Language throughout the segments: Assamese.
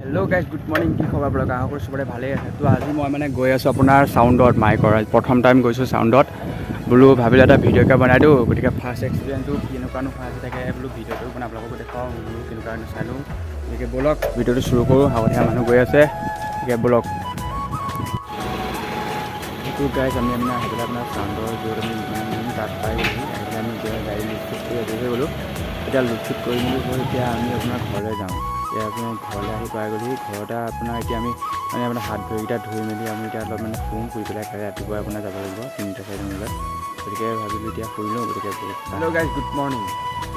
Hello' guys good morning. কি খবৰ আপোনালোক? আশা কৰিছোঁ চবৰে ভালেই আছে। তো আজি মই মানে গৈ আছোঁ আপোনাৰ চাউণ্ডত মাইকৰ। প্ৰথম টাইম গৈছোঁ চাউণ্ডত, বোলো ভাবিলোঁ এটা ভিডিঅ'কে বনাই দিওঁ। গতিকে ফাৰ্ষ্ট এক্সপিৰিয়েঞ্চটো কেনেকুৱানো হৈ আছে তাকে বোলো ভিডিঅ'টো মানে আপোনালোককো দেখাওঁ, বোলো কেনেকুৱা চাই লওঁ। গতিকে ব'লক ভিডিঅ'টো চুৰু কৰোঁ। আগতে মানুহ গৈ আছে, গতিকে ব'লক। সেইটো গাইজ আমি আহি পেলাই আপোনাৰ চাউণ্ডৰ য'ত আমি তাত পাই গ'লোঁ। আহি পেলাই আমি এতিয়া গাড়ী লোডশ্বিফ্ট কৰি আজৰি হৈ গ'লোঁ। এতিয়া লোডশ্বিফ্ট কৰি মেলি গৈ এতিয়া আমি আপোনাৰ ঘৰলৈ যাওঁ। এতিয়া আপোনাৰ ঘৰলৈ আহি পাই গ'লি। ঘৰতে আপোনাৰ এতিয়া আমি মানে আপোনাৰ হাত ভৰিকেইটা ধুই মেলি আমি এতিয়া অলপ মানে শুই পেলাই ৰাতিপুৱা আপোনাৰ যাব লাগিব 3-4 বজাত। গতিকে ভাবিলোঁ এতিয়া শুই লওঁ। গতিকে হেল্ল' গাইজ গুড মৰ্ণিং।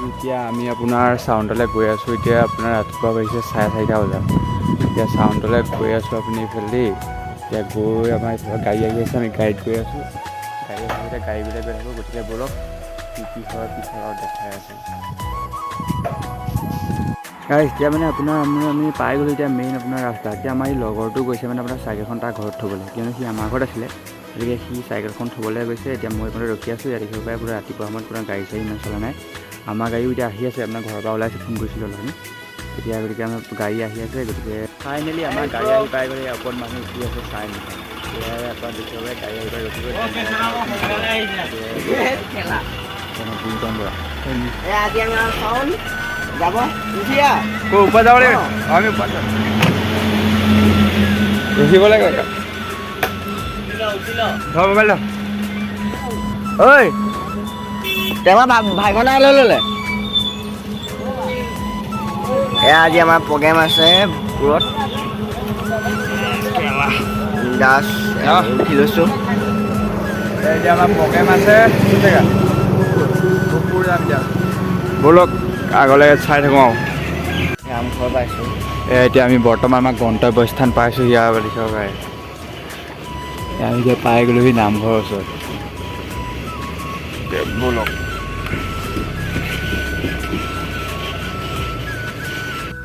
এতিয়া আমি আপোনাৰ চাউণ্ডলৈ গৈ আছোঁ। এতিয়া আপোনাৰ ৰাতিপুৱা বাজিছে 4:30 বজাত। এতিয়া চাউণ্ডলৈ গৈ আছোঁ আপুনি এইফালে। এতিয়া গৈ আমাৰ গাড়ী আহি আছে, আমি গাড়ীত গৈ আছোঁ। গাড়ী আহি এতিয়া গাড়ীবিলাক গৈ থাকোঁ। গতিকে ব'লক কি হয় দেখাই আছে। এতিয়া মানে আপোনাৰ আমি পাই গ'লোঁ এতিয়া মেইন আপোনাৰ ৰাস্তা। এতিয়া আমাৰ এই লগৰটো গৈছে মানে আপোনাৰ চাইকেলখন তাৰ ঘৰত থ'বলৈ, কিয়নো সি আমাৰ ঘৰত আছিলে। গতিকে সি চাইকেলখন থ'বলৈ গৈছে। এতিয়া মই মানে ৰখি আছোঁ। ইয়াত দেখিব পাৰে পুৰা ৰাতিপুৱা সময়ত আপোনাৰ গাড়ী চাড়ী ইমান চলা নাই। আমাৰ গাড়ীও এতিয়া আহি আছে, আপোনাৰ ঘৰৰ পৰা ওলাইছে, ফোন কৰিছিলোঁ অলপ। এতিয়া গতিকে আমাৰ গাড়ী আহি আছে। গতিকে ফাইনেলি আমাৰ গাড়ী আহি পাই গ'লে ওপৰত মানুহ উঠি আছে চাই নিছে। এয়াই আপোনাৰ দেখিব পাৰে গাড়ী আহি পাই ৰখিব। যাব উঠিয়া ওপৰত যাব লাগিব। আমি ওপৰত ৰখিব লাগিব। ধৰ মোবাইল ধৰ। ঐ তেমা ভাইখন লৈ ল'লে। এয়া আজি আমাৰ প্ৰগ্ৰেম আছে পুৰত দাস উঠি লৈছোঁ। এতিয়া আমাৰ প্ৰগ্ৰেম আছে জেগা ব'লক আগলৈ চাই থাকোঁ আৰু। নামঘৰ পাইছোঁ। এতিয়া আমি বৰ্তমান আমাৰ গন্তব্যস্থান পাইছোঁ। ইয়াৰ দেখিব পাৰে আমি এতিয়া পাই গ'লোহি নামঘৰৰ ওচৰত। ব'লক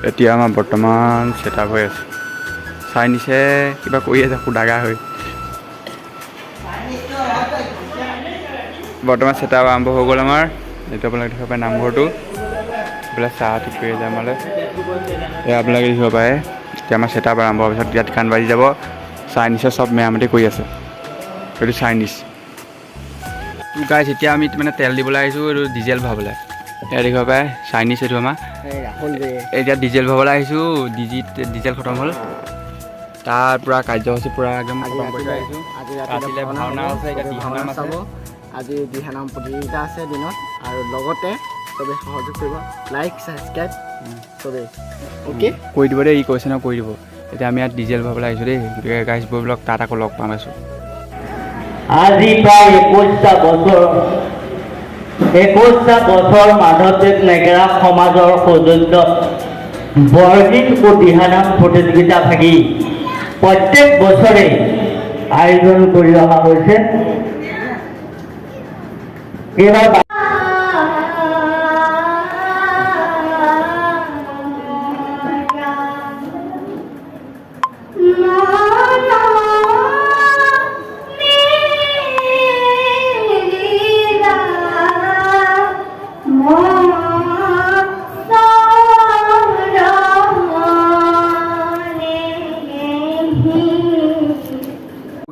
এতিয়া আমাৰ বৰ্তমান ছেটআপ হৈ আছে। চাই নিছে কিবা কৰি আছে সুদাগা হৈ। বৰ্তমান ছেটআপ আৰম্ভ হৈ গ'ল আমাৰ। এইটো আপোনালোকে দেখিব পাৰে নামঘৰটো। এইফালে চাহ ঠিক কৰি আছে আমালৈ। এয়া আপোনালোকে দেখিব পাৰে এতিয়া আমাৰ ছেটআপ আৰম্ভ হোৱাৰ পিছত ইয়াত গান বাজি যাব। চাইনিছে চব মেৰামতি কৰি আছে। এইটো চাইনিজ গাইজ। এতিয়া আমি মানে তেল দিবলৈ আহিছোঁ, এইটো ডিজেল ভৰাবলৈ। এয়া দেখিব পাৰে চাইনিজ এইটো আমাৰ। এতিয়া ডিজেল ভৰাবলৈ আহিছোঁ। ডিজেল খতম হ'ল। তাৰ পূৰা কাৰ্যসূচী পূৰা একদম খতম কৰি থৈ আহিছোঁ। ৰাতিলৈ ভাওনা আছে, এতিয়া দিহানাম আছে। আজি দিহানাম প্ৰতিযোগিতা আছে দিনত, আৰু লগতে চবেই সহযোগ কৰিব। লাইক ছাবস্ক্ৰাইব চবেই অ'কে কৰি দিব দেই। ই কৈছে ন কৰি দিব। এতিয়া আমি ইয়াত ডিজেল ভৰাবলৈ আহিছোঁ দেই। গতিকে গাইজবোৰবিলাক তাত আকৌ লগ পাম আছোঁ। আজি প্ৰায় 21টা বছৰ মাধৱদেৱ নেগেৰা সমাজৰ সৌজন্য বৰগীত ও দিহানাম প্ৰতিযোগিতা থাকি প্ৰত্যেক বছৰে আয়োজন কৰি অহা হৈছে। এইবাৰ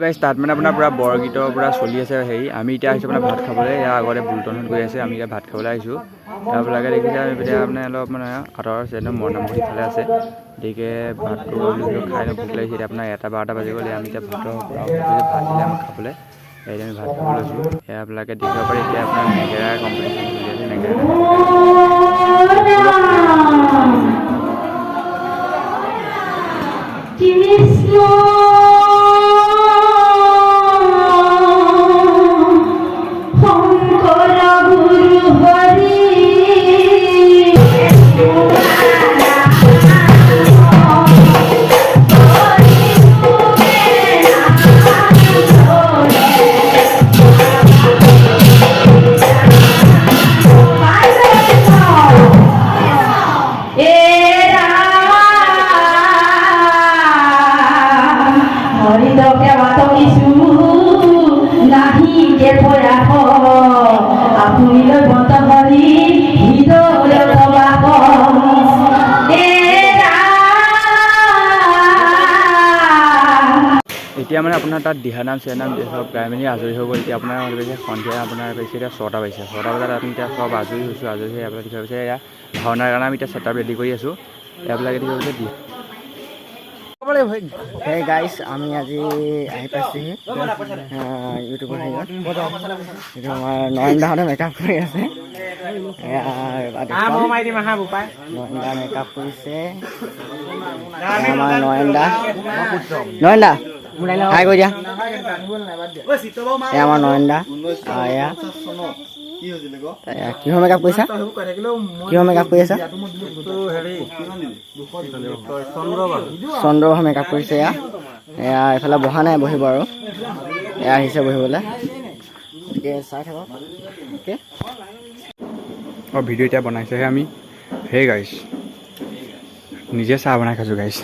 গাইজ তাত মানে আপোনাৰ পূৰা বৰগীতৰ পূৰা চলি আছে হেৰি। আমি এতিয়া আহিছোঁ আপোনাৰ ভাত খাবলৈ। ইয়াৰ আগতে বুলটনত গৈ আছে, আমি এতিয়া ভাত খাবলৈ আহিছোঁ। আপোনালোকে দেখিছে আমি এতিয়া মানে অলপ মানে আঁতৰৰ আছে, একদম মৰণামুখি ফালে আছে। গতিকে ভাতটো খাই ভোক লাগিছে। এতিয়া আপোনাৰ 1-12 বাজি গ'লে আমি এতিয়া ভাত দিলে আমাক খাবলৈ। এতিয়া আমি ভাত খাব লৈছোঁ। এয়া আপোনালোকে দেখিব পাৰে এতিয়া আপোনাৰ নেগেৰা কম্পিটিশ্যন চলি আছে। নেগেৰা এতিয়া মানে আপোনাৰ তাত দিহানাম চিহানাম চব গাই মেলি আজৰি হৈ গ'ল। এতিয়া আপোনাৰ পাইছে সন্ধিয়া আপোনাৰ পাইছে এতিয়া 6টা বাজিছে। 6টা বজাত আমি এতিয়া চব আজৰি হৈছোঁ। আজৰি হৈ আপোনাক দেখুৱাই পাইছে এয়া ভাওনাৰ কাৰণে আমি এতিয়া ছেটআপ ৰেডি কৰি আছোঁ। এইবিলাকে দেখুৱাই পাইছে হে গাইছ আমি আজি আহি পাইছোঁহি ইউটিউবৰ হেৰিত। এইটো আমাৰ নয়নদাহঁতে মেকআপ কৰি আছে। নয়নদা মেকআপ কৰিছে। আমাৰ নয়নদা হাই কৈ দিয়া। এয়া আমাৰ নয়নদা। এয়া কিহৰ মেকআপ কৰিছা? কিহৰ মেকআপ কৰি আছা? চন্দ্ৰবাহু মেকআপ কৰিছে। এয়া এইফালে বহা নাই, বহিব আৰু এয়া আহিছে বহিবলৈ। গতিকে চাই থাকক। অ'কে ভিডিঅ' এতিয়া বনাইছেহে আমি। সেই গাইছ নিজে চাহ বনাই খাইছোঁ গাইছ।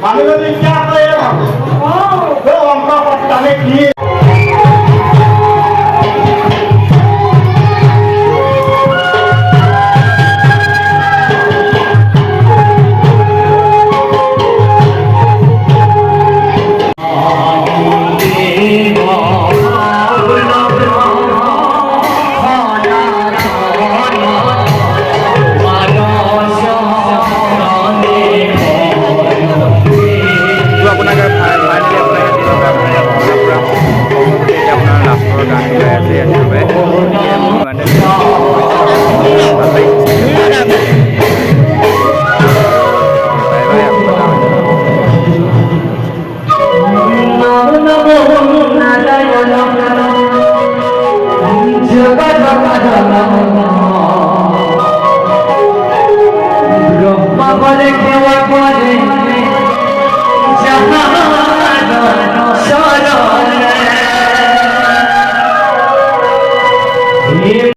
আমি